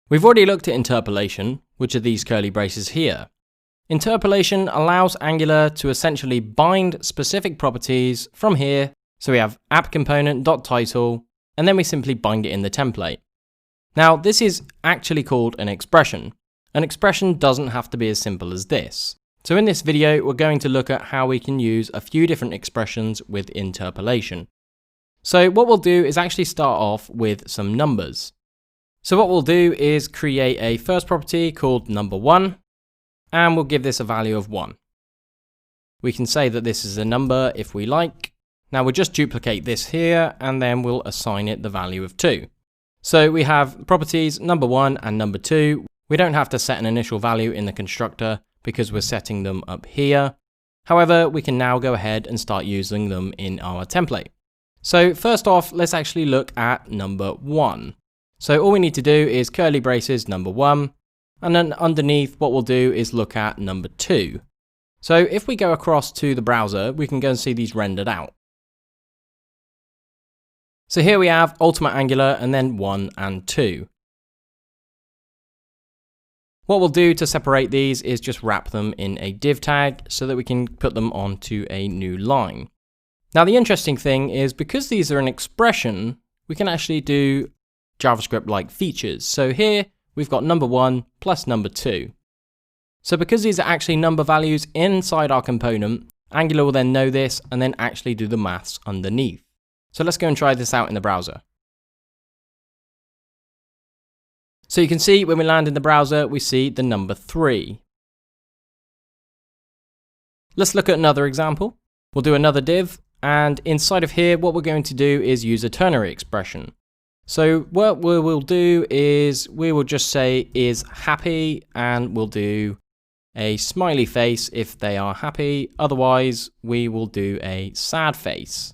We've already looked at interpolation, which are these curly braces here. Interpolation allows Angular to essentially bind specific properties from here. So we have app component.title, and then we simply bind it in the template. Now, this is actually called an expression. An expression doesn't have to be as simple as this. So in this video, we're going to look at how we can use a few different expressions with interpolation. So what we'll do is actually start off with some numbers. So what we'll do is create a first property called number1, and we'll give this a value of 1. We can say that this is a number if we like. Now we'll just duplicate this here, and then we'll assign it the value of 2. So we have properties number1 and number2. We don't have to set an initial value in the constructor because we're setting them up here. However, we can now go ahead and start using them in our template. So first off, let's actually look at number1. So all we need to do is curly braces number1, and then underneath what we'll do is look at number2. So if we go across to the browser, we can go and see these rendered out. So here we have Ultimate Angular and then 1 and 2. What we'll do to separate these is just wrap them in a div tag so that we can put them onto a new line. Now the interesting thing is because these are an expression, we can actually do JavaScript-like features. So here we've got number1 plus number2. So because these are actually number values inside our component, Angular will then know this and then actually do the maths underneath. So let's go and try this out in the browser. So you can see when we land in the browser, we see the number 3. Let's look at another example. We'll do another div, and inside of here, what we're going to do is use a ternary expression. So what we will do is we will just say is happy, and we'll do a smiley face if they are happy. Otherwise, we will do a sad face.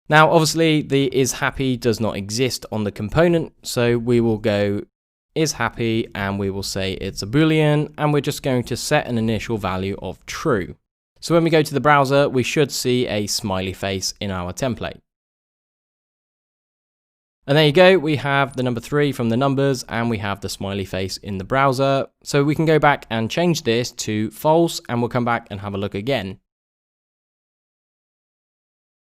Now, obviously, the is happy does not exist on the component, so we will go is happy, and we will say it's a boolean, and we're just going to set an initial value of true. So when we go to the browser, we should see a smiley face in our template. And there you go, we have the number 3 from the numbers, and we have the smiley face in the browser. So we can go back and change this to false, and we'll come back and have a look again.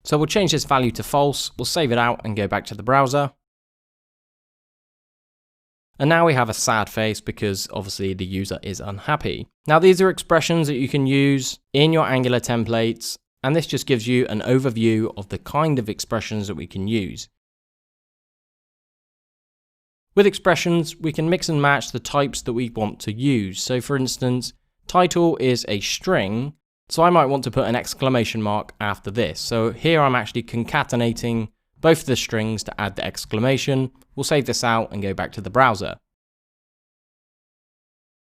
So we'll change this value to false, we'll save it out and go back to the browser. And now we have a sad face because obviously the user is unhappy. Now these are expressions that you can use in your Angular templates, and this just gives you an overview of the kind of expressions that we can use. With expressions, we can mix and match the types that we want to use. So for instance, title is a string, so I might want to put an exclamation mark after this. So here I'm actually concatenating both of the strings to add the exclamation. We'll save this out and go back to the browser.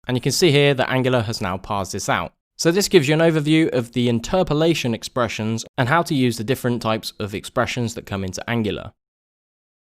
And you can see here that Angular has now parsed this out. So this gives you an overview of the interpolation expressions and how to use the different types of expressions that come into Angular.